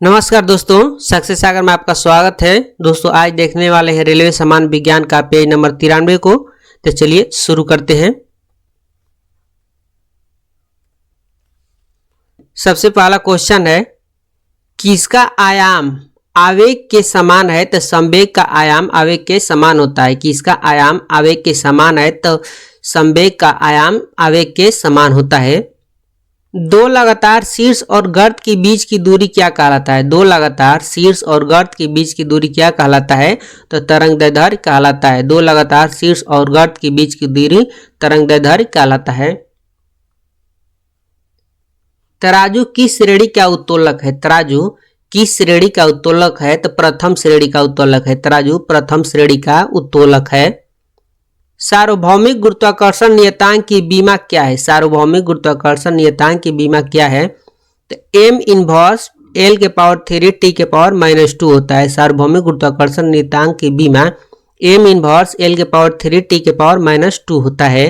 नमस्कार दोस्तों, सक्सेस सागर में आपका स्वागत है। दोस्तों आज देखने वाले हैं रेलवे सामान्य विज्ञान का पेज नंबर 93 को। तो चलिए शुरू करते हैं। सबसे पहला क्वेश्चन है, किसका आयाम आवेग के समान है? तो संवेग का आयाम आवेग के समान होता है। किसका आयाम आवेग के समान है? तो संवेग का आयाम आवेग के समान होता है। दो लगातार शीर्ष और गर्त के बीच की दूरी क्या कहलाता है? दो लगातार शीर्ष और गर्त के बीच की दूरी क्या कहलाता है? तो तरंगदैर्ध्य कहलाता है। दो लगातार शीर्ष और गर्त के बीच की दूरी तरंगदैर्ध्य कहलाता है। तराजू किस श्रेणी का उत्तोलक है? तराजू किस श्रेणी का उत्तोलक है? तो प्रथम श्रेणी का उत्तोलक है। तराजू प्रथम श्रेणी का उत्तोलक है। सार्वभौमिक गुरुत्वाकर्षण नियतांक की बीमा क्या है? सार्वभौमिक गुरुत्वाकर्षण नियतांक की बीमा क्या है? तो m इनवर्स l के पावर 3 t के पावर -2 होता है। सार्वभौमिक गुरुत्वाकर्षण नियतांक की बीमा m इनवर्स l के पावर 3 t के पावर -2 होता है।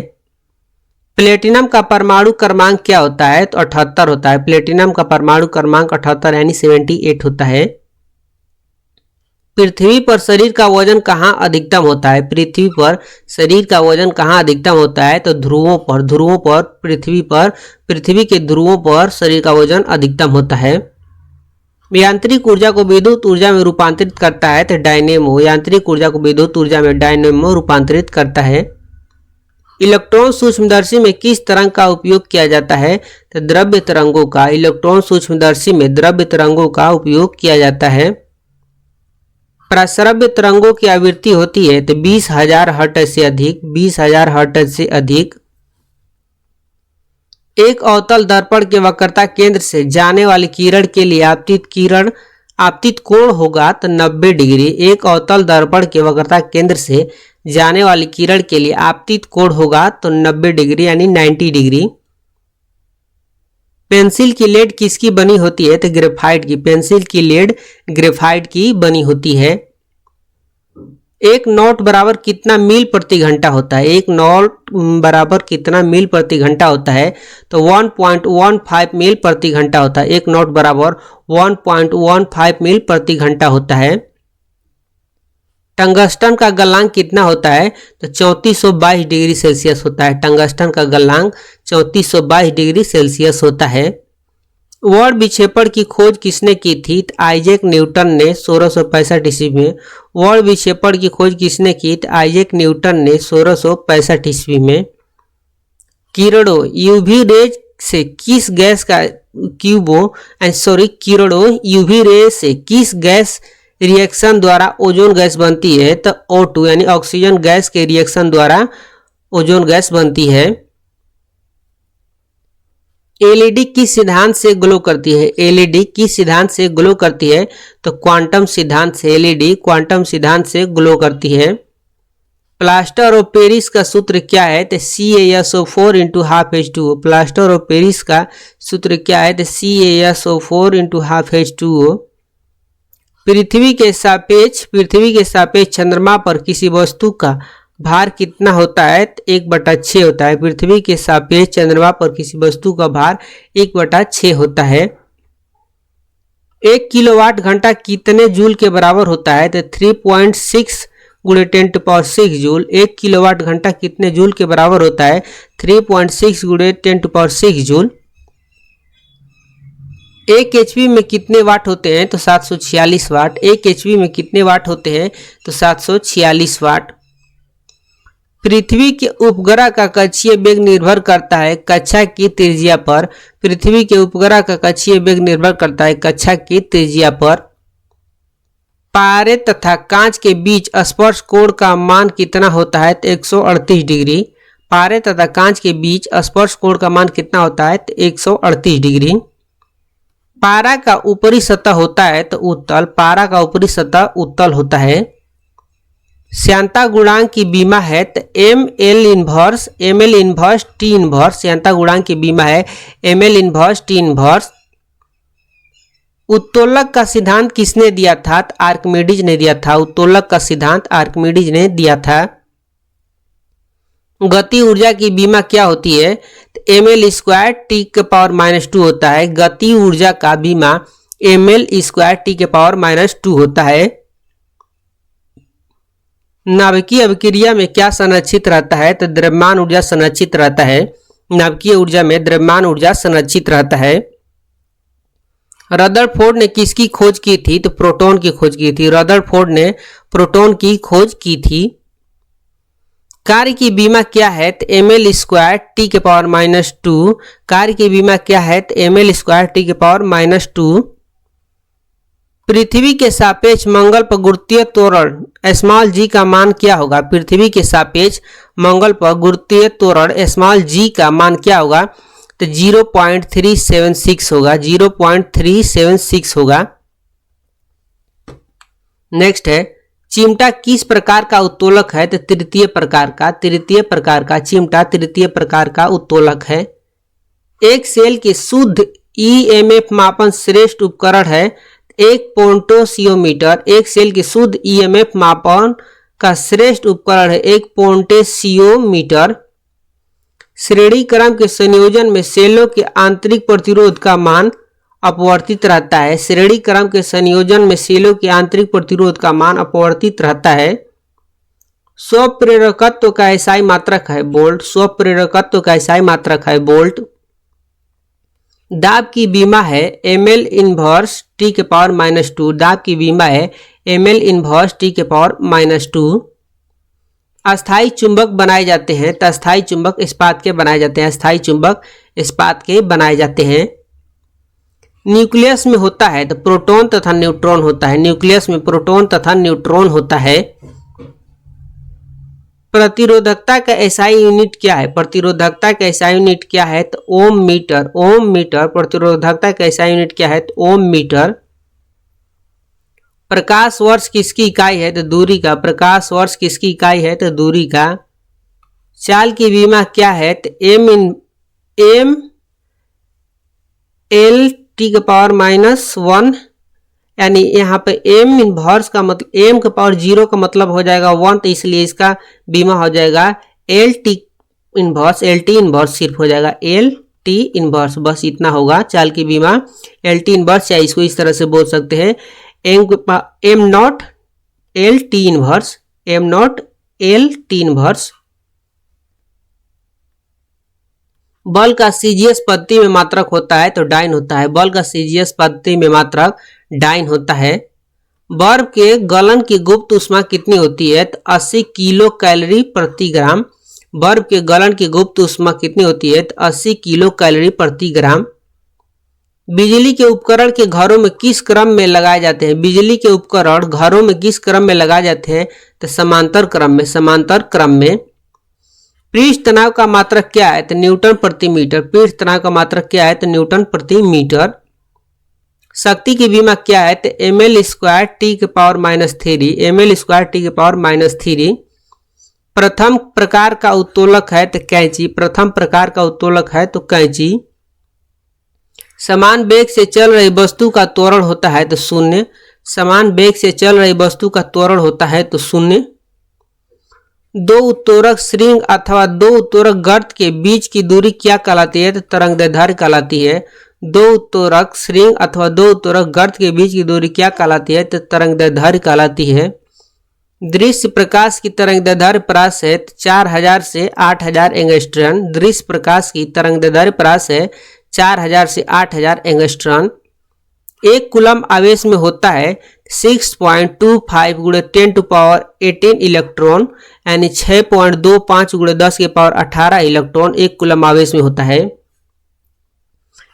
प्लेटिनम का परमाणु क्रमांक क्या होता है? तो 78 होता है। प्लेटिनम का परमाणु क्रमांक 78 यानी 78 होता है। पृथ्वी पर शरीर का वजन कहाँ अधिकतम होता है? पृथ्वी पर शरीर का वजन कहाँ अधिकतम होता है? तो ध्रुवों पर। ध्रुवों पर पृथ्वी के ध्रुवों पर शरीर का वजन अधिकतम होता है। यांत्रिक ऊर्जा को विद्युत ऊर्जा में रूपांतरित करता है तो डायनेमो। यांत्रिक ऊर्जा को विद्युत ऊर्जा में डायनेमो रूपांतरित करता है। इलेक्ट्रॉन सूक्ष्मदर्शी में किस तरंग का उपयोग किया जाता है? तो द्रव्य तरंगों का। इलेक्ट्रॉन सूक्ष्मदर्शी में द्रव्य तरंगों का उपयोग किया जाता है। प्रस्रव्य तरंगों की आवृत्ति होती है तो 20,000 हर्ट्ज से अधिक। 20,000 हर्ट्ज से अधिक। एक अवतल दर्पण के वक्रता केंद्र से जाने वाली किरण के लिए आपतित कोण होगा तो 90 डिग्री। एक अवतल दर्पण के वक्रता केंद्र से जाने वाली किरण के लिए आपतित कोण होगा तो 90 डिग्री यानी 90 डिग्री। पेंसिल की लेड किसकी बनी होती है? तो ग्रेफाइट की। पेंसिल की लेड ग्रेफाइट की बनी होती है। एक नॉट बराबर कितना मील प्रति घंटा होता है? एक नॉट बराबर कितना मील प्रति घंटा होता है? तो 1.15 मील प्रति घंटा होता है। एक नॉट बराबर 1.15 मील प्रति घंटा होता है। टंगस्टन का गलनांक कितना होता है? तो 3422 डिग्री सेल्सियस होता है। टंगस्टन का गलनांक 3422 डिग्री सेल्सियस होता है। वर्ण विक्षेपण की खोज किसने की थी? आइजैक न्यूटन ने 1665 ईस्वी में। वर्ण विक्षेपण की खोज किसने की? आइजैक न्यूटन ने 1665 ईस्वी में। किरणों यूवी रेज से किस गैस का किरणों यूवी रेज से किस गैस रिएक्शन द्वारा ओजोन गैस बनती है? तो O2 यानी ऑक्सीजन गैस के रिएक्शन द्वारा ओजोन गैस बनती है। एलईडी किस सिद्धांत से ग्लो करती है? एलईडी किस सिद्धांत से ग्लो करती है? तो क्वांटम सिद्धांत से। एलईडी क्वांटम सिद्धांत से ग्लो करती है। प्लास्टर ऑफ पेरिस का सूत्र क्या है? तो CaSO4 × ½ प्लास्टर ऑफ पेरिस का सूत्र क्या है? तो CaSO4 × ½ पृथ्वी के सापेक्ष चंद्रमा पर किसी वस्तु का भार कितना होता है? 1/6 होता है। पृथ्वी के सापेक्ष चंद्रमा पर किसी वस्तु का भार 1/6 होता है। 1 किलोवाट घंटा कितने जूल के बराबर होता है? तो 3.6 × 10⁶ जूल। 1 किलोवाट घंटा कितने जूल के बराबर होता है? 3.6 × 10⁶ जूल। 1 HP में कितने वाट होते हैं? तो 746 वाट। 1 HP में कितने वाट होते हैं? तो 746 वाट। पृथ्वी के उपग्रह का कक्षीय वेग निर्भर करता है कक्षा की त्रिज्या पर। पृथ्वी के उपग्रह का कक्षीय वेग निर्भर करता है कक्षा की त्रिज्या पर। पारे तथा कांच के बीच स्पर्श कोण का मान कितना होता है? तो 138 डिग्री। पारे तथा कांच के बीच स्पर्श कोण का मान कितना होता है? तो 138 डिग्री। पारा का ऊपरी सतह होता है तो उत्तल। पारा का ऊपरी सतह उत्तल होता है। श्यानता गुणांक की बीमा है तो ml इनवर्स T इनवर्स। श्यानता गुणांक की बीमा है ml इनवर्स T इनवर्स। उत्तोलक का सिद्धांत किसने दिया था? तो आर्किमिडीज ने दिया था। उत्तोलक का सिद्धांत आर्किमिडीज ने दिया था। गति ऊर्जा की बीमा क्या होती है? ml² T के पावर -2 होता है। गति ऊर्जा का बीमा ml²T⁻⁻2 होता है। नाभिकीय अभिक्रिया में क्या संरक्षित रहता है? तो द्रव्यमान ऊर्जा संरक्षित रहता है। नाभिकीय ऊर्जा में द्रव्यमान ऊर्जा संरक्षित रहता है। रदरफोर्ड ने किसकी खोज की थी? तो प्रोटॉन की खोज की थी। रदरफोर्ड ने प्रोटॉन की खोज की थी। कार्य की बीमा क्या है? तो ml²T⁻⁻2। कार्य की बीमा क्या है? तो ml²T⁻⁻2। पृथ्वी के सापेक्ष मंगल पर गुरुत्वीय त्वरण स्मॉल जी का मान क्या होगा? पृथ्वी के सापेक्ष मंगल पर गुरुत्वीय त्वरण स्मॉल जी का मान क्या होगा? तो 0.376 होगा। 0.376 होगा। नेक्स्ट है, चिमटा किस प्रकार का उत्तोलक है? तो तृतीय प्रकार का। तृतीय प्रकार का चिमटा तृतीय प्रकार का उत्तोलक है। एक सेल के शुद्ध ईएमएफ मापन श्रेष्ठ उपकरण है एक पोटेंशियोमीटर। एक सेल के शुद्ध ईएमएफ मापन का श्रेष्ठ उपकरण है एक पोटेंशियोमीटर। श्रेणी क्रम के संयोजन में सेलों के आंतरिक प्रतिरोध का मान अपवर्तित रहता है। श्रेणी क्रम के संयोजन में सेलों के आंतरिक प्रतिरोध का मान अपवर्तित रहता है। स्वप्रेरकत्व का एसआई मात्रक है वोल्ट। स्वप्रेरकत्व का एसआई मात्रक है वोल्ट। दाब की बीमा है ml−T⁻⁻2। दाब की बीमा है ml−T⁻⁻2। अस्थायी चुंबक बनाए जाते हैं तो अस्थायी चुंबक इस्पात के बनाए जाते हैं। अस्थायी चुंबक इस्पात के बनाए जाते हैं। न्यूक्लियस में होता है तो प्रोटॉन तथा न्यूट्रॉन होता है। न्यूक्लियस में प्रोटॉन तथा न्यूट्रॉन होता है। प्रतिरोधकता का एसआई यूनिट क्या है? प्रतिरोधकता का एसआई यूनिट क्या है? तो ओम मीटर। ओम मीटर प्रतिरोधकता का एसआई यूनिट क्या है? तो ओम मीटर। प्रकाश वर्ष किसकी इकाई है? तो दूरी का। प्रकाश वर्ष किसकी इकाई है? तो दूरी का। चाल की बीमा क्या है? तो ml/(T⁻⁻1) यानी यहाँ पे m इनवर्स का मतलब m का पावर 0 का मतलब हो जाएगा 1, तो इसलिए इसका बीमा हो जाएगा LT इनवर्स सिर्फ हो जाएगा LT इनवर्स, बस इतना होगा चाल की बीमा LT इनवर्स, या इसको इस तरह से बोल सकते हैं m not LT inverse, m not LT inverse. बल का सीजीएस पद्धति में मात्रक होता है तो डाइन होता है। बल का सीजीएस पद्धति में मात्रक डाइन होता है। बर्फ के गलन की गुप्त ऊष्मा कितनी होती है? तो 80 किलो कैलोरी प्रति ग्राम। बर्फ के गलन की गुप्त ऊष्मा कितनी होती है? तो 80 किलो कैलोरी प्रति ग्राम। बिजली के उपकरण के घरों में किस क्रम में लगाए जाते हैं? बिजली के उपकरण घरों में किस क्रम में लगाए जाते हैं? तो समांतर क्रम में। समांतर क्रम में। पृष्ठ तनाव का मात्रक क्या है? तो न्यूटन प्रति मीटर। पृष्ठ तनाव का मात्रक क्या है? तो न्यूटन प्रति मीटर। शक्ति की बीमा क्या है? तो ml²T⁻⁻3। ml²T⁻⁻3। प्रथम प्रकार का उत्तोलक है तो कैंची। प्रथम प्रकार का उत्तोलक है तो कैंची। समान वेग से चल रही वस्तु का त्वरण होता है तो शून्य। समान वेग से चल रही वस्तु का त्वरण होता है तो शून्य। दो उत्तोलक श्रृंग अथवा दो उत्तोलक गर्त के बीच की दूरी क्या कहलाती है? तो तरंगदैर्घ्य कहलाती है। दो उत्तोलक श्रृंग अथवा दो उत्तोलक गर्त के बीच की दूरी क्या कहलाती है? तो तरंगदैर्घ्य कहलाती है। दृश्य प्रकाश की तरंगदैर्घ्य प्रास है 4000 से 8000 एंगस्ट्रॉन। दृश्य प्रकाश की तरंगदैर्घ्य प्रास है 4000 से 8000 एंगस्ट्रॉन। एक कूलम आवेश में होता है 6.25 × 10⁻18 इलेक्ट्रॉन, यानी 6.25 × 10⁻18 इलेक्ट्रॉन एक कूलम आवेश में होता है।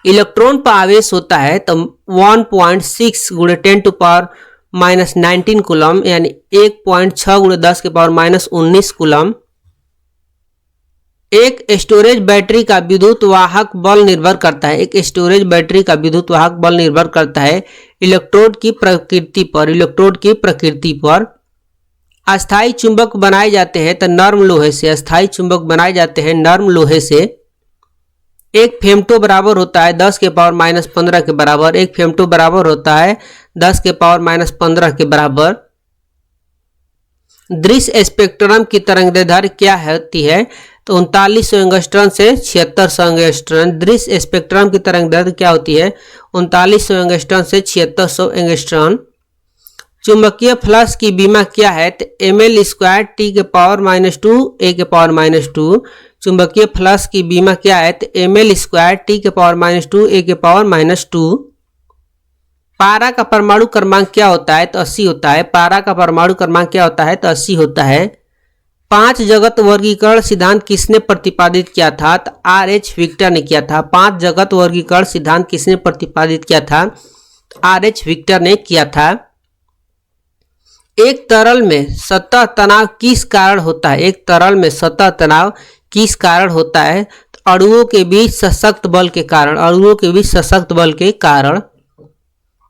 इलेक्ट्रॉन पर आवेश होता है तो 1.6 × 10⁻19 कूलम, यानी 1.6 × 10⁻19 कूलम। एक स्टोरेज बैटरी का विद्युत वाहक बल निर्भर करता है। एक स्टोरेज बैटरी का विद्युत वाहक बल निर्भर करता है इलेक्ट्रोड की प्रकृति पर। इलेक्ट्रोड की प्रकृति पर। अस्थायी चुंबक बनाए जाते हैं तो नर्म लोहे से। अस्थायी चुंबक बनाए जाते हैं नर्म लोहे से। एक फेमटो बराबर होता है 10⁻⁻15 के बराबर। एक फेमटो बराबर होता है 10⁻⁻15 के बराबर। दृश्य स्पेक्ट्रम की तरंगदैर्घ्य क्या होती है? तो 3900 एंगस्ट्रॉन से 7600 एंगस्ट्रॉन। दृश्य स्पेक्ट्रम की तरंगदैर्घ्य क्या होती है? 3900 एंगस्ट्रॉन से 7600 एंगस्ट्रॉन। चुंबकीय फ्लक्स की बीमा क्या है? तो ml स्क्वायर टी के पावर -2 a के पावर -2। चुंबकीय फ्लक्स की बीमा क्या है? तो ml स्क्वायर टी के पावर -2 a के पावर -2। पारा का परमाणु क्रमांक क्या होता है? तो 80 होता है। पारा का परमाणु क्रमांक क्या होता है? तो 80 होता है। 5 जगत वर्गीकरण सिद्धांत किसने प्रतिपादित किया था? तो RH विक्टर ने किया था। 5 जगत वर्गीकरण सिद्धांत किसने प्रतिपादित किया था? RH विक्टर ने किया था। एक तरल में सतह तनाव किस कारण होता है? एक तरल में सतह तनाव किस कारण होता है? तो अणुओं के बीच सशक्त बल के कारण। अणुओं के बीच सशक्त बल के कारण।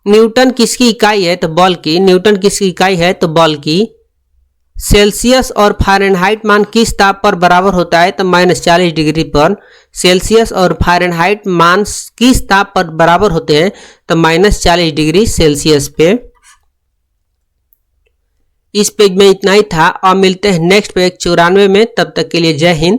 न्यूटन किसकी इकाई है? तो बल की। न्यूटन किसकी इकाई है? तो बल की। सेल्सियस और फ़ारेनहाइट मान किस ताप पर बराबर होता है? तो -40 डिग्री पर। सेल्सियस और फ़ारेनहाइट मान किस ताप पर बराबर होते हैं? तो -40 डिग्री सेल्सियस पे। इस पेज में इतना ही था। अब मिलते हैं नेक्स्ट पेज 94 में। तब तक के लिए जय हिंद।